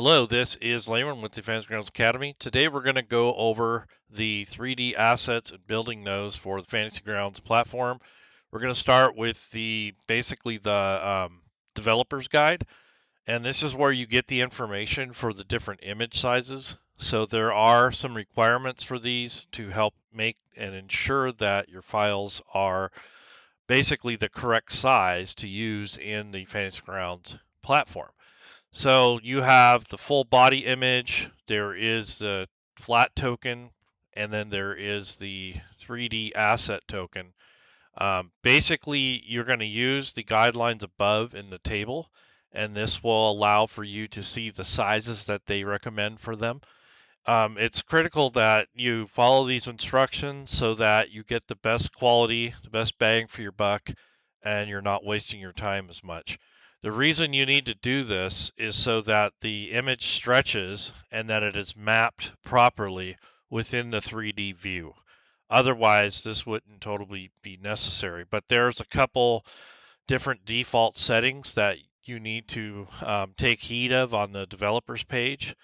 Hello, this is Layman with the Fantasy Grounds Academy. Today we're going to go over the 3D assets and building those for the Fantasy Grounds platform. We're going to start with basically the developer's guide, and this is where you get the information for the different image sizes. So there are some requirements for these to help make and ensure that your files are basically the correct size to use in the Fantasy Grounds platform. So you have the full body image, there is the flat token, and then there is the 3D asset token. Basically, you're going to use the guidelines above in the table, and this will allow for you to see the sizes that they recommend for them. It's critical that you follow these instructions so that you get the best quality, the best bang for your buck, and you're not wasting your time as much. The reason you need to do this is so that the image stretches and that it is mapped properly within the 3D view. Otherwise, this wouldn't totally be necessary. But there's a couple different default settings that you need to take heed of on the developer's page.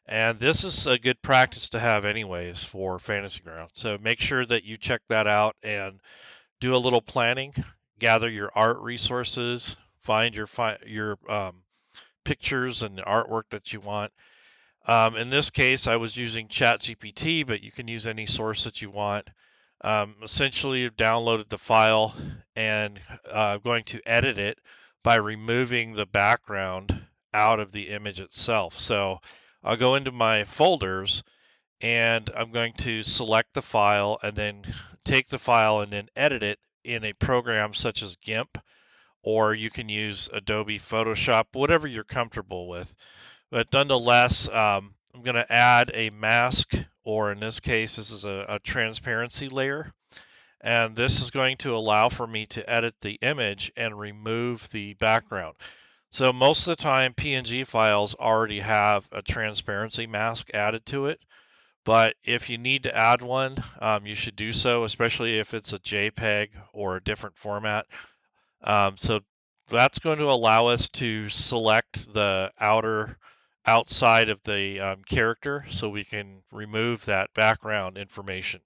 And this is a good practice to have anyways for Fantasy Grounds. So make sure that you check that out and do a little planning, gather your art resources, find your pictures and the artwork that you want. In this case, I was using ChatGPT, but you can use any source that you want. Essentially, you've downloaded the file and going to edit it by removing the background out of the image itself. So I'll go into my folders and I'm going to select the file and then take the file and then edit it in a program such as GIMP, or you can use Adobe Photoshop, whatever you're comfortable with. But nonetheless, I'm going to add a mask, or in this case, this is a transparency layer. And this is going to allow for me to edit the image and remove the background. So most of the time, PNG files already have a transparency mask added to it. But if you need to add one, you should do so, especially if it's a JPEG or a different format. So that's going to allow us to select the outside of the character so we can remove that background information.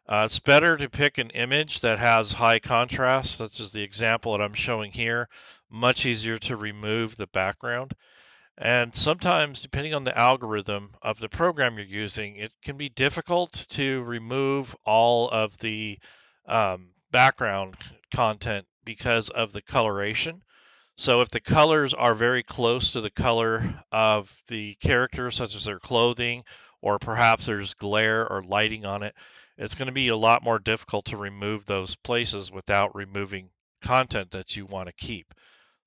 It's better to pick an image that has high contrast, such as the example that I'm showing here. Much easier to remove the background. And sometimes, depending on the algorithm of the program you're using, it can be difficult to remove all of the background content because of the coloration. So if the colors are very close to the color of the character, such as their clothing, or perhaps there's glare or lighting on it, it's going to be a lot more difficult to remove those places without removing content that you want to keep.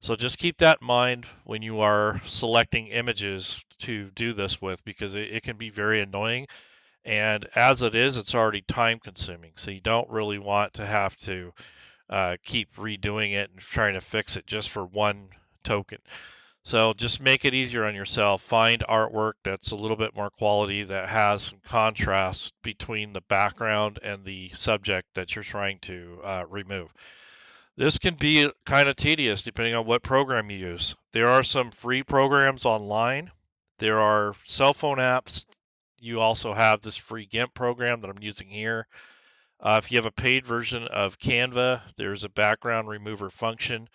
So just keep that in mind when you are selecting images to do this with, because it can be very annoying. And as it is, it's already time consuming. So you don't really want to have to keep redoing it and trying to fix it just for one token. So just make it easier on yourself. Find artwork that's a little bit more quality, that has some contrast between the background and the subject that you're trying to remove. This can be kind of tedious depending on what program you use. There are some free programs online. There are cell phone apps. You also have this free GIMP program that I'm using here. If you have a paid version of Canva, there's a background remover function.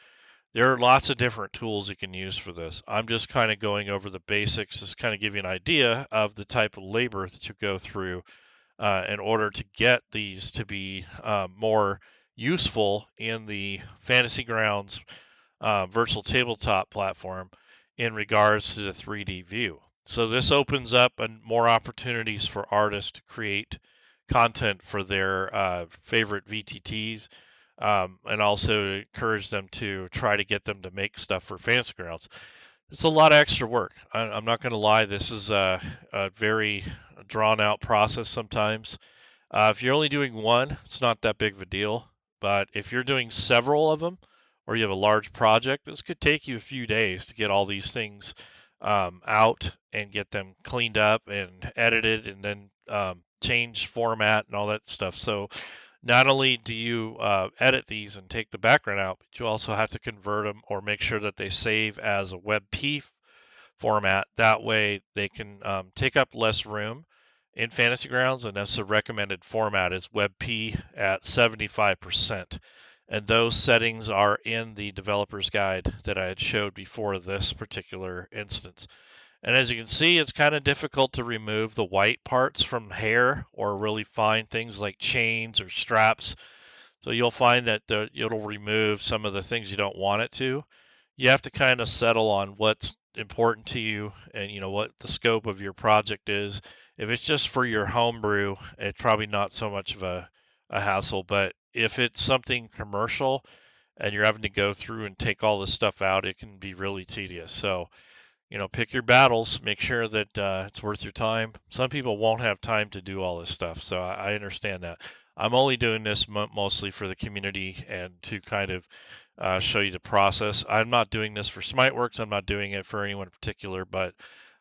There are lots of different tools you can use for this. I'm just kind of going over the basics, just kind of give you an idea of the type of labor that you go through in order to get these to be more useful in the Fantasy Grounds virtual tabletop platform in regards to the 3D view. So this opens up more opportunities for artists to create content for their favorite VTTs, and also encourage them to try to get them to make stuff for Fantasy Grounds. It's a lot of extra work. I'm not going to lie. This is a very drawn out process sometimes. If you're only doing one, it's not that big of a deal. But if you're doing several of them, or you have a large project, this could take you a few days to get all these things out and get them cleaned up and edited and then change format and all that stuff. So not only do you edit these and take the background out, but you also have to convert them or make sure that they save as a WebP format. That way they can take up less room in Fantasy Grounds, and that's the recommended format is WebP at 75%. And those settings are in the developer's guide that I had showed before this particular instance. And as you can see, it's kind of difficult to remove the white parts from hair or really fine things like chains or straps. So you'll find that it'll remove some of the things you don't want it to. You have to kind of settle on what's important to you and what the scope of your project is. If it's just for your homebrew, it's probably not so much of a hassle. But if it's something commercial and you're having to go through and take all this stuff out, it can be really tedious. So pick your battles, make sure that it's worth your time. Some people won't have time to do all this stuff, so I understand that. I'm only doing this mostly for the community and to kind of show you the process. I'm not doing this for Smiteworks. I'm not doing it for anyone in particular, but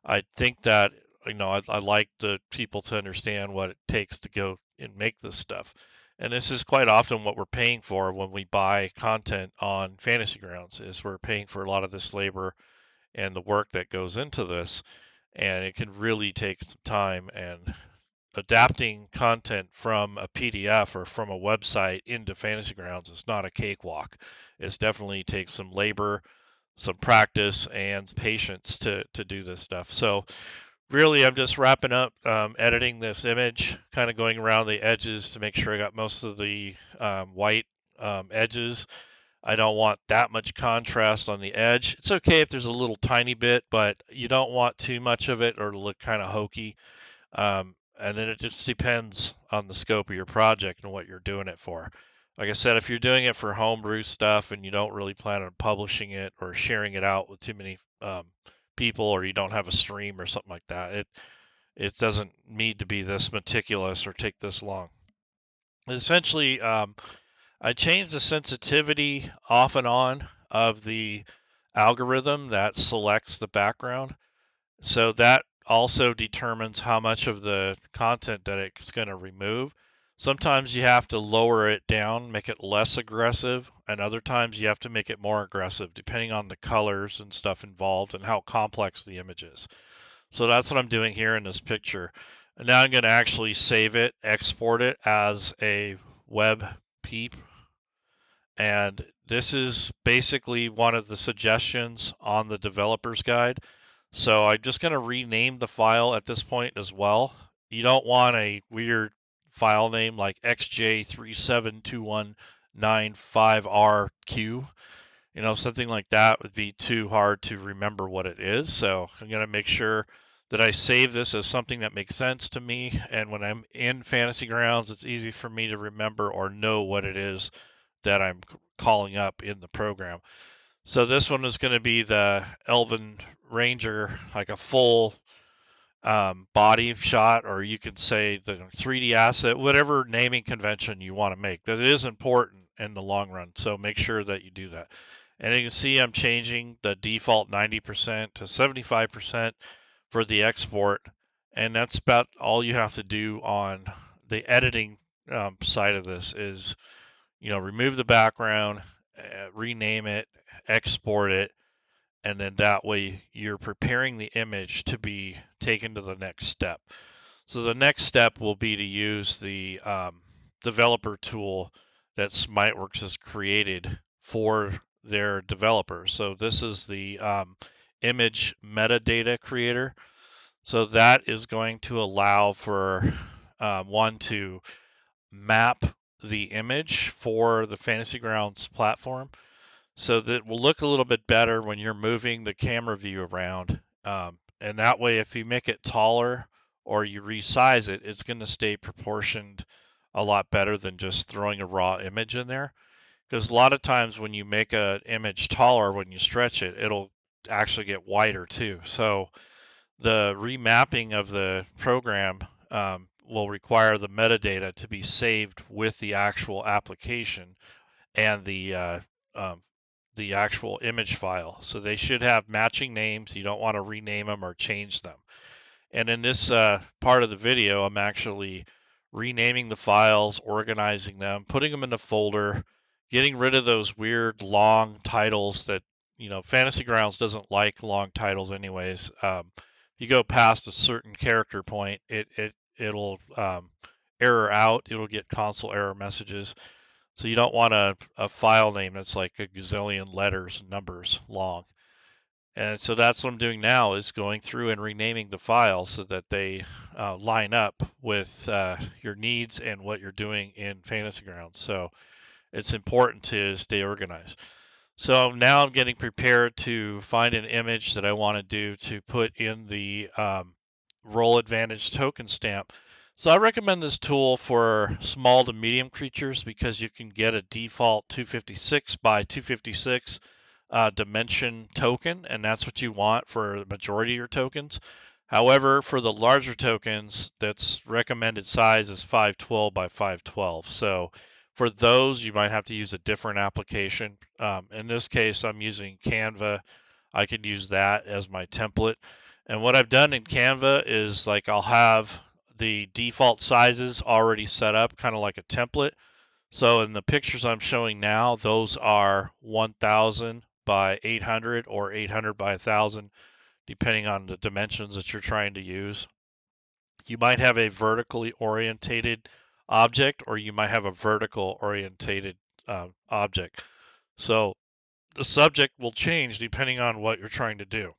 I think that I like the people to understand what it takes to go and make this stuff. And this is quite often what we're paying for when we buy content on Fantasy Grounds, is we're paying for a lot of this labor and the work that goes into this. And it can really take some time, and adapting content from a PDF or from a website into Fantasy Grounds is not a cakewalk. It definitely takes some labor, some practice, and patience to do this stuff. So really, I'm just wrapping up editing this image, kind of going around the edges to make sure I got most of the white edges. I don't want that much contrast on the edge. It's okay if there's a little tiny bit, but you don't want too much of it or it'll look kind of hokey. And then it just depends on the scope of your project and what you're doing it for. Like I said, if you're doing it for homebrew stuff and you don't really plan on publishing it or sharing it out with too many people, or you don't have a stream or something like that, it doesn't need to be this meticulous or take this long. Essentially, I changed the sensitivity off and on of the algorithm that selects the background. So that also determines how much of the content that it's going to remove. Sometimes you have to lower it down, make it less aggressive, and other times you have to make it more aggressive, depending on the colors and stuff involved and how complex the image is. So that's what I'm doing here in this picture. And now I'm going to actually save it, export it as a web peep, and this is basically one of the suggestions on the developer's guide. So I'm just going to rename the file at this point as well. You don't want a weird file name like xj372195rq. Something like that would be too hard to remember what it is. So I'm going to make sure that I save this as something that makes sense to me. And when I'm in Fantasy Grounds, it's easy for me to remember or know what it is that I'm calling up in the program. So this one is going to be the Elven Ranger, like a full body shot, or you could say the 3D asset, whatever naming convention you want to make. That is important in the long run, so make sure that you do that. And you can see I'm changing the default 90% to 75% for the export, and that's about all you have to do on the editing side of this is remove the background, rename it, export it, and then that way you're preparing the image to be taken to the next step. So the next step will be to use the developer tool that Smiteworks has created for their developers. So this is the image metadata creator. So that is going to allow for one to map the image for the Fantasy Grounds platform, so that it will look a little bit better when you're moving the camera view around. And that way, if you make it taller or you resize it, it's going to stay proportioned a lot better than just throwing a raw image in there. Because a lot of times when you make an image taller, when you stretch it, it'll actually get wider too. So the remapping of the program will require the metadata to be saved with the actual application and the actual image file. So they should have matching names. You don't want to rename them or change them. And in this part of the video, I'm actually renaming the files, organizing them, putting them in a folder, getting rid of those weird long titles that Fantasy Grounds doesn't like long titles anyways. If you go past a certain character point, it'll error out. It'll get console error messages. So you don't want a file name that's like a gazillion letters and numbers long. And so that's what I'm doing now, is going through and renaming the files so that they line up with your needs and what you're doing in Fantasy Grounds. So it's important to stay organized. So now I'm getting prepared to find an image that I want to do to put in the Roll Advantage token stamp. So I recommend this tool for small to medium creatures because you can get a default 256 by 256 dimension token, and that's what you want for the majority of your tokens. However, for the larger tokens, that's recommended size is 512 by 512. So for those, you might have to use a different application. In this case, I'm using Canva. I could use that as my template. And what I've done in Canva is like I'll have the default sizes already set up, kind of like a template. So in the pictures I'm showing now, those are 1000 by 800 or 800 by 1000, depending on the dimensions that you're trying to use. You might have a vertically orientated object, or you might have a vertical orientated object. So the subject will change depending on what you're trying to do.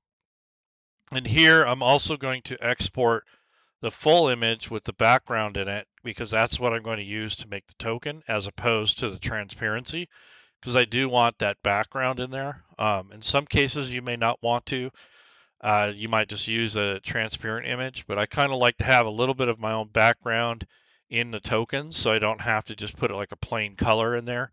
And here I'm also going to export the full image with the background in it, because that's what I'm going to use to make the token, as opposed to the transparency, because I do want that background in there. In some cases, you may not want to. You might just use a transparent image, but I kind of like to have a little bit of my own background in the tokens, so I don't have to just put it like a plain color in there.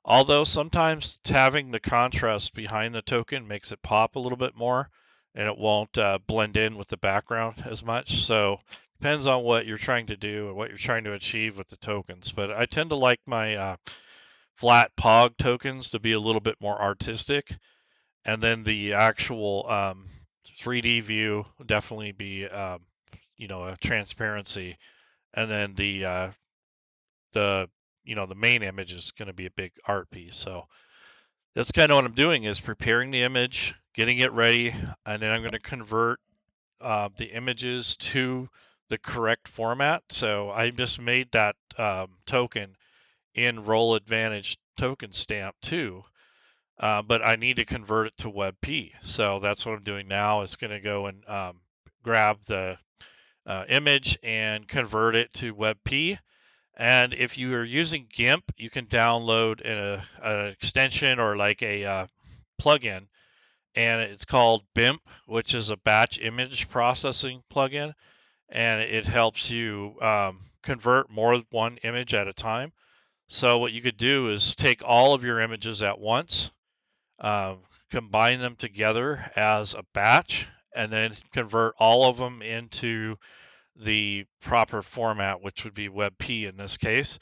Although sometimes having the contrast behind the token makes it pop a little bit more, and it won't blend in with the background as much. So depends on what you're trying to do and what you're trying to achieve with the tokens. But I tend to like my flat POG tokens to be a little bit more artistic, and then the actual 3D view definitely be a transparency, and then the the main image is going to be a big art piece. So that's kind of what I'm doing, is preparing the image, getting it ready, and then I'm going to convert the images to the correct format. So I just made that token in Roll Advantage token stamp too. But I need to convert it to WebP. So that's what I'm doing now, is going to go and grab the image and convert it to WebP. And if you are using GIMP, you can download an extension or like a plugin, and it's called BIMP, which is a batch image processing plugin, and it helps you convert more than one image at a time. So what you could do is take all of your images at once, combine them together as a batch, and then convert all of them into the proper format, which would be WebP in this case,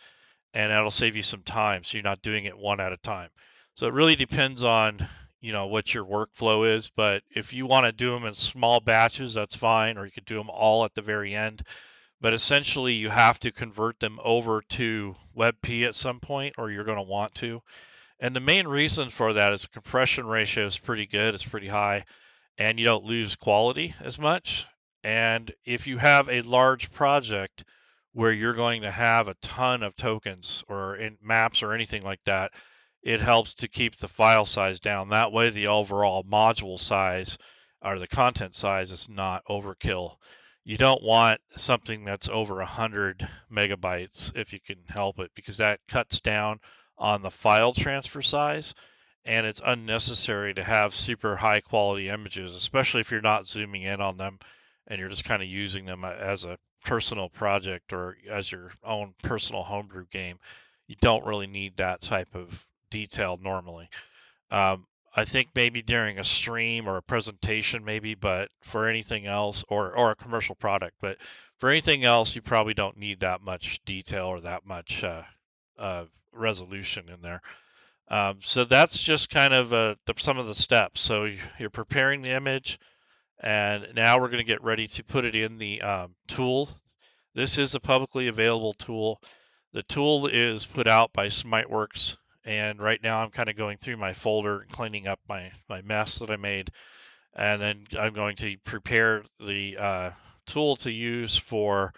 and that'll save you some time, so you're not doing it one at a time. So it really depends on what your workflow is, but if you want to do them in small batches, that's fine, or you could do them all at the very end. But essentially, you have to convert them over to WebP at some point, or you're going to want to. And the main reason for that is the compression ratio is pretty good, it's pretty high, and you don't lose quality as much. And if you have a large project where you're going to have a ton of tokens or in maps or anything like that, it helps to keep the file size down. That way the overall module size or the content size is not overkill. You don't want something that's over 100 megabytes if you can help it, because that cuts down on the file transfer size, and it's unnecessary to have super high quality images, especially if you're not zooming in on them and you're just kind of using them as a personal project or as your own personal homebrew game. You don't really need that type of detail normally. I think maybe during a stream or a presentation, maybe, but for anything else, or a commercial product, but for anything else, you probably don't need that much detail or that much resolution in there. So that's just kind of some of the steps. So you're preparing the image, and now we're going to get ready to put it in the tool. This is a publicly available tool. The tool is put out by SmiteWorks, And right now I'm kind of going through my folder and cleaning up my mess that I made. And then I'm going to prepare the tool to use for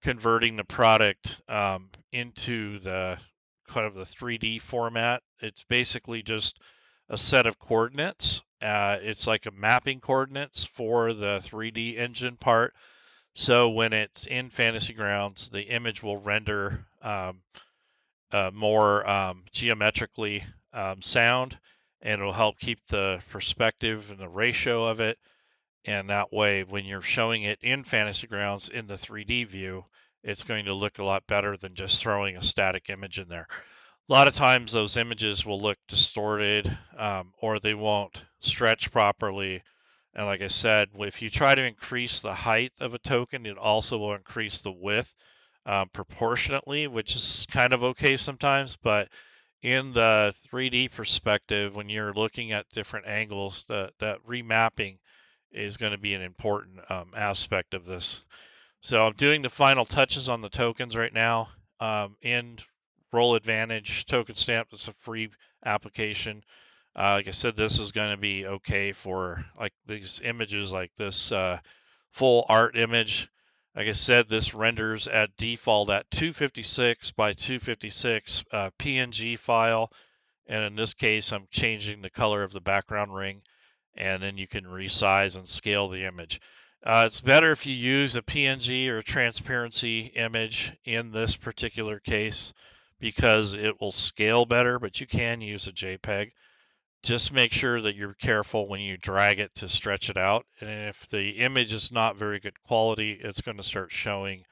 converting the product into the kind of the 3D format. It's basically just a set of coordinates. It's like a mapping coordinates for the 3D engine part. So when it's in Fantasy Grounds, the image will render more geometrically sound, and it'll help keep the perspective and the ratio of it. And that way, when you're showing it in Fantasy Grounds in the 3D view, it's going to look a lot better than just throwing a static image in there. A lot of times those images will look distorted, or they won't stretch properly. And like I said, if you try to increase the height of a token, it also will increase the width proportionately, which is kind of okay sometimes. But in the 3D perspective, when you're looking at different angles, that remapping is going to be an important aspect of this. So I'm doing the final touches on the tokens right now in Roll Advantage Token Stamp. It's a free application. Like I said, this is going to be okay for like these images, like this full art image. Like I said, this renders at default at 256 by 256 PNG file. And in this case, I'm changing the color of the background ring, and then you can resize and scale the image. It's better if you use a PNG or a transparency image in this particular case because it will scale better, but you can use a JPEG. Just make sure that you're careful when you drag it to stretch it out. And if the image is not very good quality, it's going to start showing.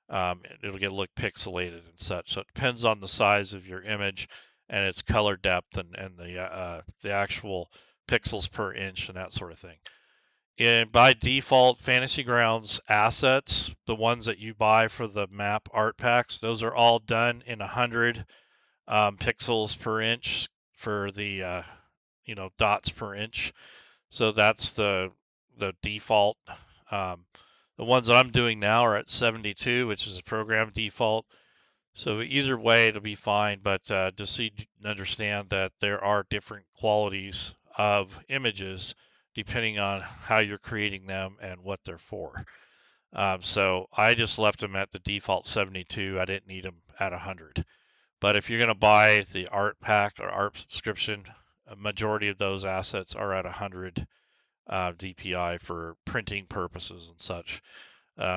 It'll look pixelated and such. So it depends on the size of your image and its color depth and the actual pixels per inch and that sort of thing. And by default, Fantasy Grounds assets, the ones that you buy for the map art packs, those are all done in 100 pixels per inch for the dots per inch. So that's the default. Um, the ones that I'm doing now are at 72, which is a program default. So either way, it'll be fine. But just so you understand that there are different qualities of images depending on how you're creating them and what they're for. So I just left them at the default 72. I didn't need them at 100. But if you're going to buy the art pack or art subscription, a majority of those assets are at 100 DPI for printing purposes and such.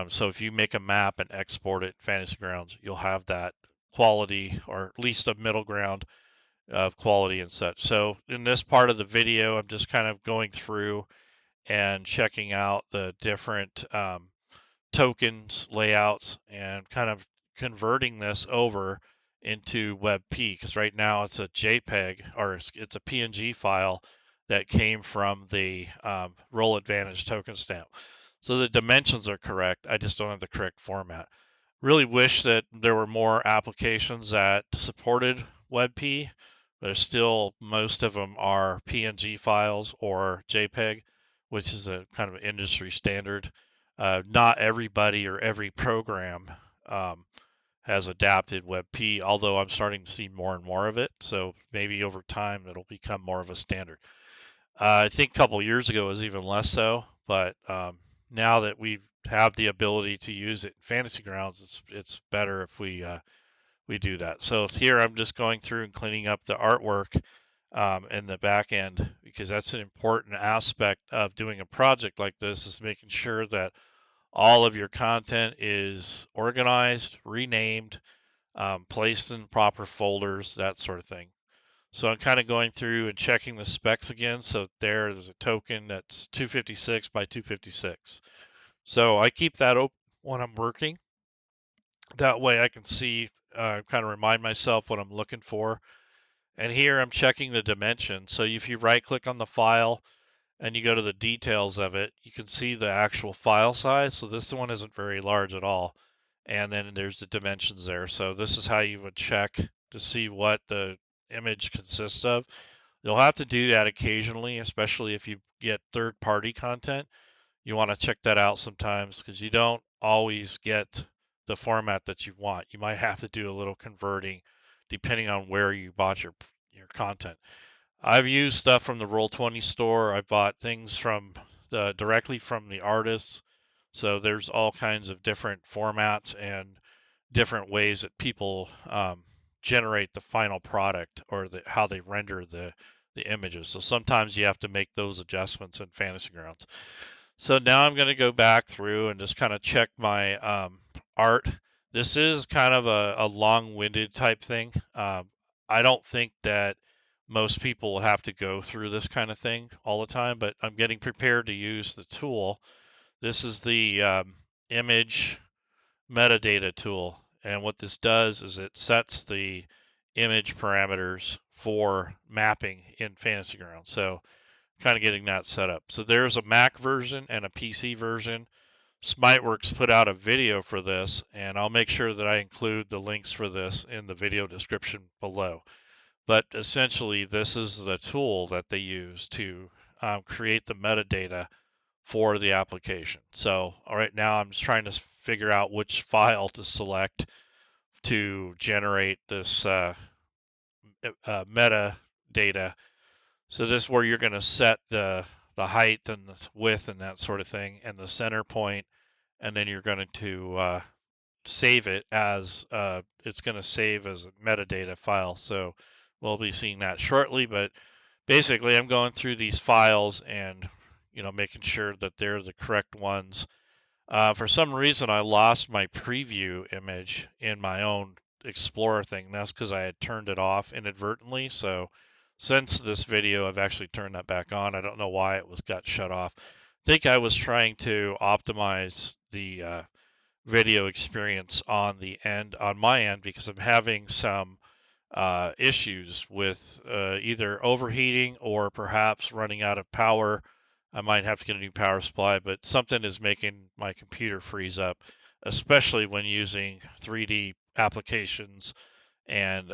So if you make a map and export it in Fantasy Grounds, you'll have that quality, or at least a middle ground of quality and such. So in this part of the video, I'm just kind of going through and checking out the different tokens, layouts, and kind of converting this over into WebP, because right now it's a JPEG, or it's a PNG file that came from the Roll Advantage token stamp. So the dimensions are correct. I just don't have the correct format. Really wish that there were more applications that supported WebP, but still most of them are PNG files or JPEG, which is a kind of industry standard. Not everybody or every program has adapted WebP, although I'm starting to see more and more of it. So maybe over time it'll become more of a standard. I think a couple years ago it was even less so, but now that we have the ability to use it in Fantasy Grounds, it's better if we do that. So here I'm just going through and cleaning up the artwork in the back end, because that's an important aspect of doing a project like this, is making sure that all of your content is organized, renamed, placed in proper folders, that sort of thing. So I'm kind of going through and checking the specs again. So there's a token that's 256 by 256. So I keep that open when I'm working. That way I can see, kind of remind myself what I'm looking for. And here I'm checking the dimension. So if you right click on the file and you go to the details of it, you can see the actual file size. So this one isn't very large at all. And then there's the dimensions there. So this is how you would check to see what the image consists of. You'll have to do that occasionally, especially if you get third-party content. You want to check that out sometimes, because you don't always get the format that you want. You might have to do a little converting depending on where you bought your your content. I've used stuff from the Roll20 store. I bought things from directly from the artists. So there's all kinds of different formats and different ways that people generate the final product or how they render the images. So sometimes you have to make those adjustments in Fantasy Grounds. So now I'm going to go back through and just kind of check my art. This is kind of a long-winded type thing. I don't think that most people will have to go through this kind of thing all the time, but I'm getting prepared to use the tool. This is the image metadata tool. And what this does is it sets the image parameters for mapping in Fantasy Grounds. So kind of getting that set up. So there's a Mac version and a PC version. Smiteworks put out a video for this, and I'll make sure that I include the links for this in the video description below. But essentially, this is the tool that they use to create the metadata for the application. So, all right, now I'm just trying to figure out which file to select to generate this metadata. So this is where you're going to set the height and the width and that sort of thing, and the center point, and then you're going to save it as it's going to save as a metadata file. So we'll be seeing that shortly, but basically I'm going through these files and making sure that they're the correct ones. For some reason I lost my preview image in my own Explorer thing. That's because I had turned it off inadvertently. So since this video I've actually turned that back on. I don't know why it got shut off. I think I was trying to optimize the video experience on my end, because I'm having some issues with either overheating or perhaps running out of power. I might have to get a new power supply, but something is making my computer freeze up, especially when using 3D applications and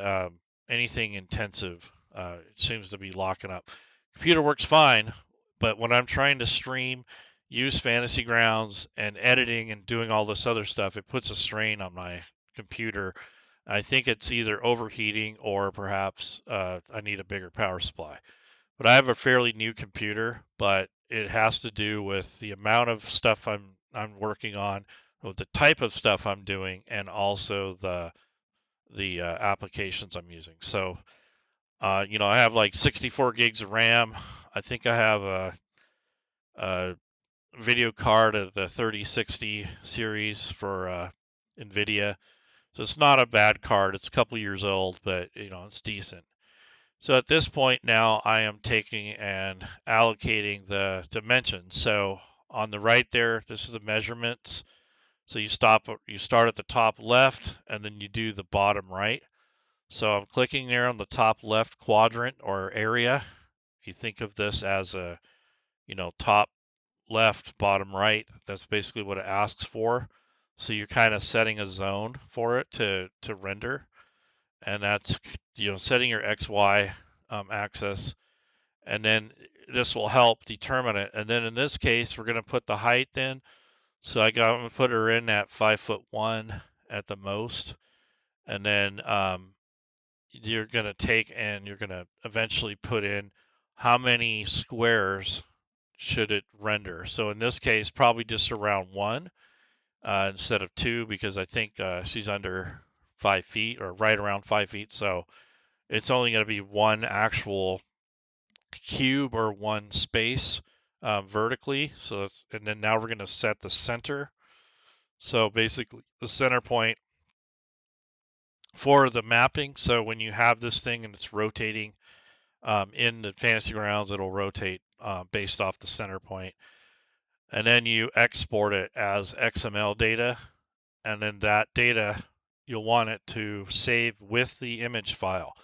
anything intensive. It seems to be locking up. Computer works fine, but when I'm trying to stream, use Fantasy Grounds, and editing and doing all this other stuff, it puts a strain on my computer. I think it's either overheating or perhaps I need a bigger power supply. But I have a fairly new computer, but it has to do with the amount of stuff I'm working on, with the type of stuff I'm doing, and also the applications I'm using. So, I have like 64 gigs of RAM. I think I have a video card of the 3060 series for NVIDIA. So it's not a bad card. It's a couple years old, but it's decent. So at this point now I am taking and allocating the dimensions. So on the right there, this is the measurements. So you start at the top left and then you do the bottom right. So I'm clicking there on the top left quadrant or area. If you think of this as a, top left, bottom right, that's basically what it asks for. So you're kind of setting a zone for it to render. And that's, setting your XY axis. And then this will help determine it. And then in this case, we're going to put the height in. So I'm going to put her in at 5'1" at the most. And then you're going to take and you're going to eventually put in how many squares should it render. So in this case, probably just around 1 instead of 2, because I think she's under 5 feet or right around 5 feet. So it's only going to be one actual cube or one space vertically. So and then now we're going to set the center. So basically the center point for the mapping. So when you have this thing and it's rotating in the Fantasy Grounds, it'll rotate based off the center point. And then you export it as XML data. And then that data, you'll want it to save with the image file.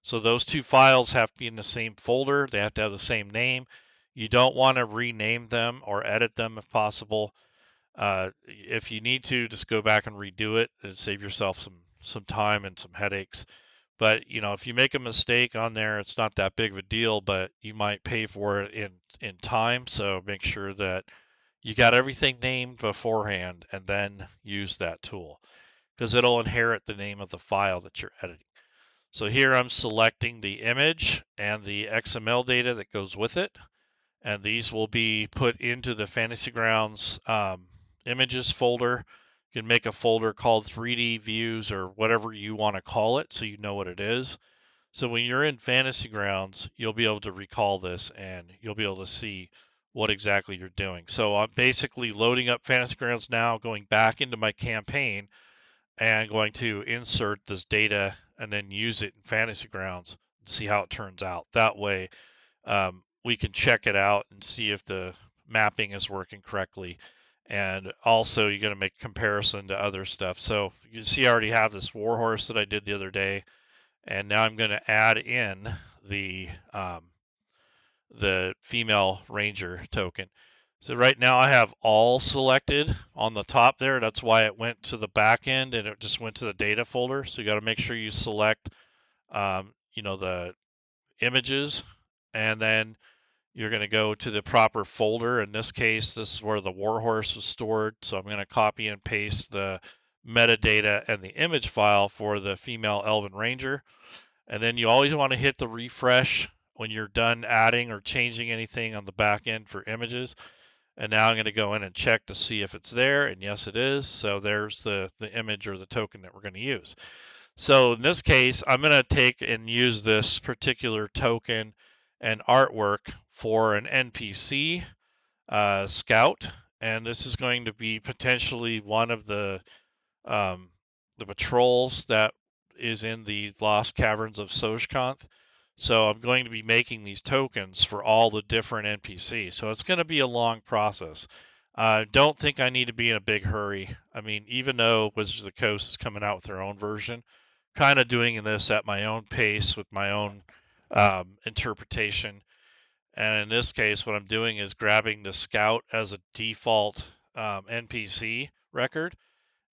So those two files have to be in the same folder. They have to have the same name. You don't want to rename them or edit them if possible. If you need to, just go back and redo it and save yourself some time and some headaches. But if you make a mistake on there, it's not that big of a deal, but you might pay for it in time. So make sure that you got everything named beforehand and then use that tool, because it'll inherit the name of the file that you're editing. So here I'm selecting the image and the XML data that goes with it, and these will be put into the Fantasy Grounds images folder. You can make a folder called 3D views or whatever you want to call it so you know what it is. So when you're in Fantasy Grounds, you'll be able to recall this and you'll be able to see what exactly you're doing. So I'm basically loading up Fantasy Grounds now, going back into my campaign and going to insert this data and then use it in Fantasy Grounds and see how it turns out. That way, we can check it out and see if the mapping is working correctly. And also, you're going to make comparison to other stuff. So you can see I already have this warhorse that I did the other day, and now I'm going to add in the female ranger token. So right now I have all selected on the top there. That's why it went to the back end and it just went to the data folder. So you got to make sure you select, the images, and then you're going to go to the proper folder. In this case, this is where the warhorse was stored. So I'm going to copy and paste the metadata and the image file for the female elven ranger. And then you always want to hit the refresh when you're done adding or changing anything on the back end for images. And now I'm going to go in and check to see if it's there, and yes it is. So there's the image or the token that we're going to use. So in this case, I'm going to take and use this particular token and artwork for an NPC scout, and this is going to be potentially one of um, the patrols that is in the Lost Caverns of Tsojcanth. So I'm going to be making these tokens for all the different NPCs. So it's going to be a long process. I don't think I need to be in a big hurry. I mean, even though Wizards of the Coast is coming out with their own version, kind of doing this at my own pace with my own interpretation. And in this case, what I'm doing is grabbing the scout as a default NPC record.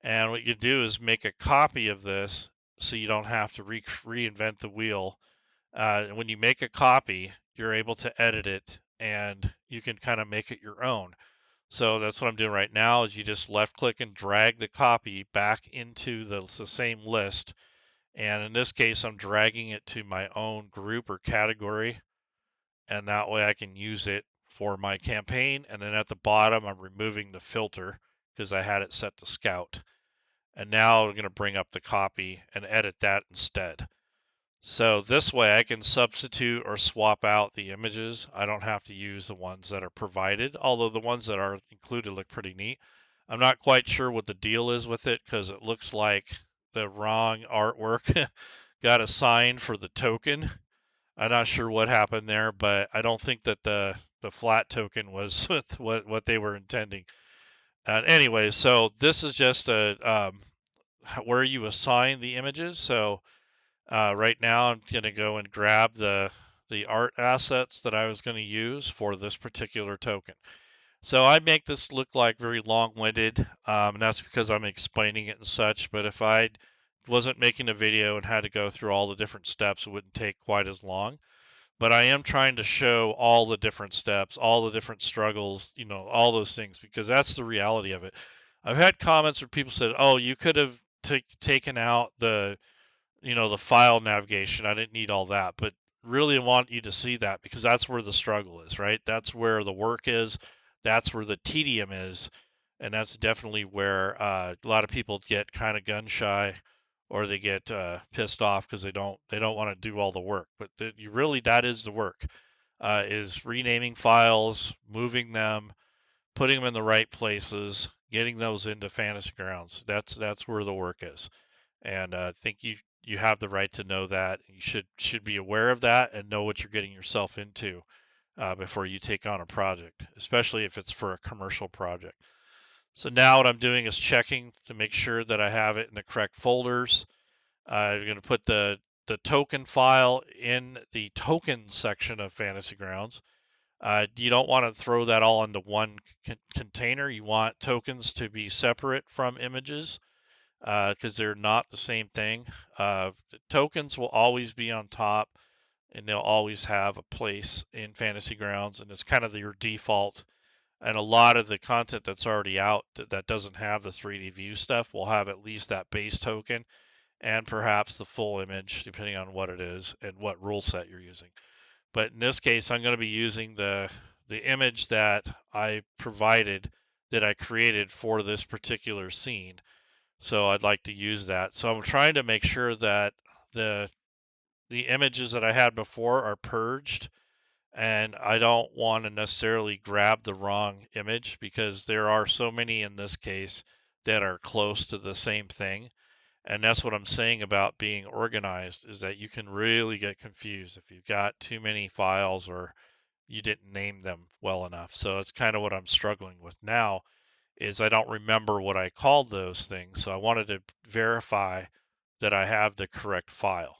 And what you do is make a copy of this so you don't have to reinvent the wheel. When you make a copy, you're able to edit it and you can kind of make it your own. So that's what I'm doing right now is you just left click and drag the copy back into the same list. And in this case, I'm dragging it to my own group or category. And that way I can use it for my campaign. And then at the bottom, I'm removing the filter because I had it set to scout. And now I'm going to bring up the copy and edit that instead. So this way I can substitute or swap out the images. I don't have to use the ones that are provided, although the ones that are included look pretty neat. I'm not quite sure what the deal is with it because it looks like the wrong artwork got assigned for the token. I'm not sure what happened there, but I don't think that the flat token was what they were intending. Anyway, so this is just a where you assign the images. So right now I'm going to go and grab the art assets that I was going to use for this particular token. So I make this look like very long-winded, and that's because I'm explaining it and such. But if I wasn't making a video and had to go through all the different steps, it wouldn't take quite as long. But I am trying to show all the different steps, all the different struggles, all those things, because that's the reality of it. I've had comments where people said, "Oh, you could have taken out the file navigation. I didn't need all that." But really I want you to see that because that's where the struggle is, right? That's where the work is. That's where the tedium is. And that's definitely where a lot of people get kind of gun shy or they get pissed off because they don't want to do all the work. But that is the work, is renaming files, moving them, putting them in the right places, getting those into Fantasy Grounds. That's where the work is. And I think you have the right to know that. You should be aware of that and know what you're getting yourself into before you take on a project, especially if it's for a commercial project. So now what I'm doing is checking to make sure that I have it in the correct folders. I'm going to put the token file in the token section of Fantasy Grounds. You don't want to throw that all into one container. You want tokens to be separate from images because they're not the same thing. The tokens will always be on top and they'll always have a place in Fantasy Grounds, and it's kind of your default. And a lot of the content that's already out that doesn't have the 3D view stuff will have at least that base token. and perhaps the full image, depending on what it is and what rule set you're using. But in this case, I'm going to be using the image that I provided, that I created for this particular scene. So I'd like to use that. So I'm trying to make sure that the the images that I had before are purged, and I don't want to necessarily grab the wrong image because there are so many in this case that are close to the same thing. And that's what I'm saying about being organized, is that you can really get confused if you've got too many files or you didn't name them well enough. So it's kind of what I'm struggling with now, is I don't remember what I called those things. So I wanted to verify that I have the correct file.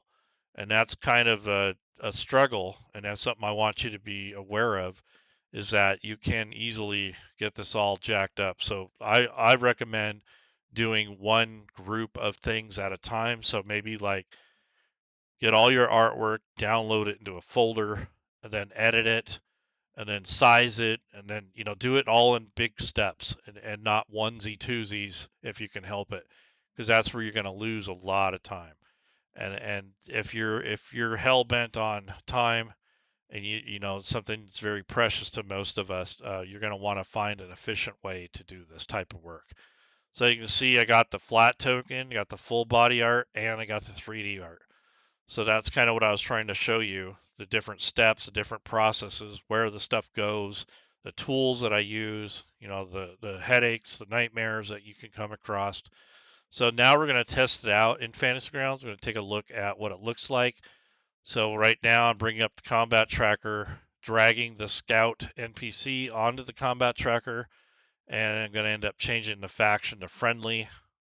And that's kind of a struggle, and that's something I want you to be aware of, is that you can easily get this all jacked up. So I recommend doing one group of things at a time. So maybe like get all your artwork, download it into a folder, and then edit it, and then size it, and then do it all in big steps, and not onesie twosies if you can help it, because that's where you're going to lose a lot of time. And if you're hell bent on time, and something that's very precious to most of us, you're going to want to find an efficient way to do this type of work. So you can see I got the flat token, got the full body art, and I got the 3D art. So that's kind of what I was trying to show you, the different steps, the different processes, where the stuff goes, the tools that I use, the headaches, the nightmares that you can come across. So now we're going to test it out in Fantasy Grounds. We're going to take a look at what it looks like. So right now I'm bringing up the combat tracker, dragging the scout NPC onto the combat tracker, and I'm going to end up changing the faction to friendly,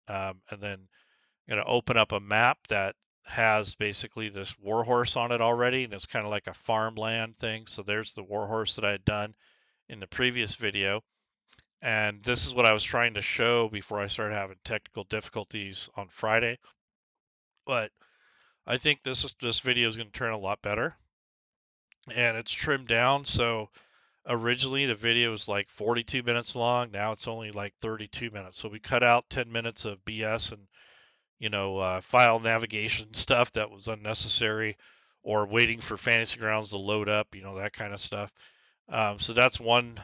and then I'm going to open up a map that has basically this warhorse on it already, and it's kind of like a farmland thing. So there's the warhorse that I had done in the previous video. And this is what I was trying to show before I started having technical difficulties on Friday. But I think this video is going to turn a lot better, and it's trimmed down. So originally the video was like 42 minutes long. Now it's only like 32 minutes. So we cut out 10 minutes of BS and file navigation stuff that was unnecessary, or waiting for Fantasy Grounds to load up, that kind of stuff. So that's one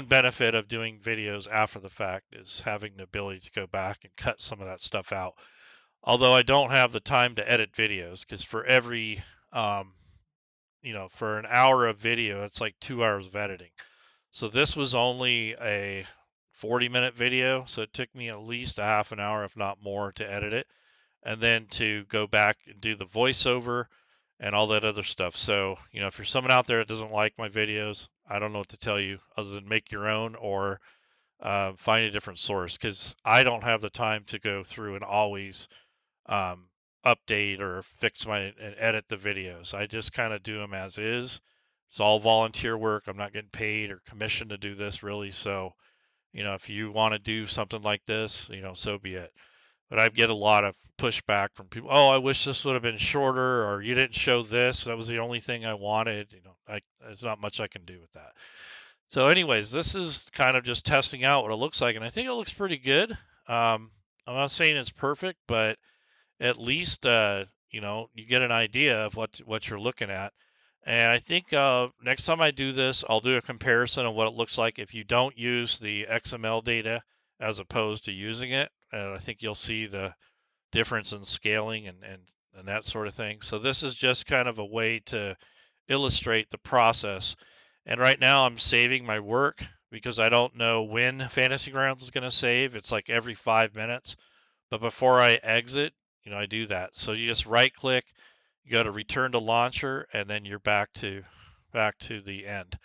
benefit of doing videos after the fact, is having the ability to go back and cut some of that stuff out. Although I don't have the time to edit videos, because for every for an hour of video, it's like 2 hours of editing. So this was only a 40-minute video, so it took me at least a half an hour, if not more, to edit it, and then to go back and do the voiceover and all that other stuff. So, if you're someone out there that doesn't like my videos, I don't know what to tell you other than make your own, or find a different source, because I don't have the time to go through and always um, update or fix and edit the videos. I just kind of do them as is. It's all volunteer work. I'm not getting paid or commissioned to do this, really. So, if you want to do something like this, so be it. But I get a lot of pushback from people. Oh, I wish this would have been shorter, or you didn't show this. That was the only thing I wanted. There's not much I can do with that. So, anyways, this is kind of just testing out what it looks like, and I think it looks pretty good. I'm not saying it's perfect, but at least you get an idea of what you're looking at. And I think next time I do this, I'll do a comparison of what it looks like if you don't use the XML data as opposed to using it. And I think you'll see the difference in scaling and that sort of thing. So this is just kind of a way to illustrate the process. And right now I'm saving my work because I don't know when Fantasy Grounds is going to save. It's like every 5 minutes. But before I exit, I do that. So you just right click, you go to return to launcher, and then you're back to the end.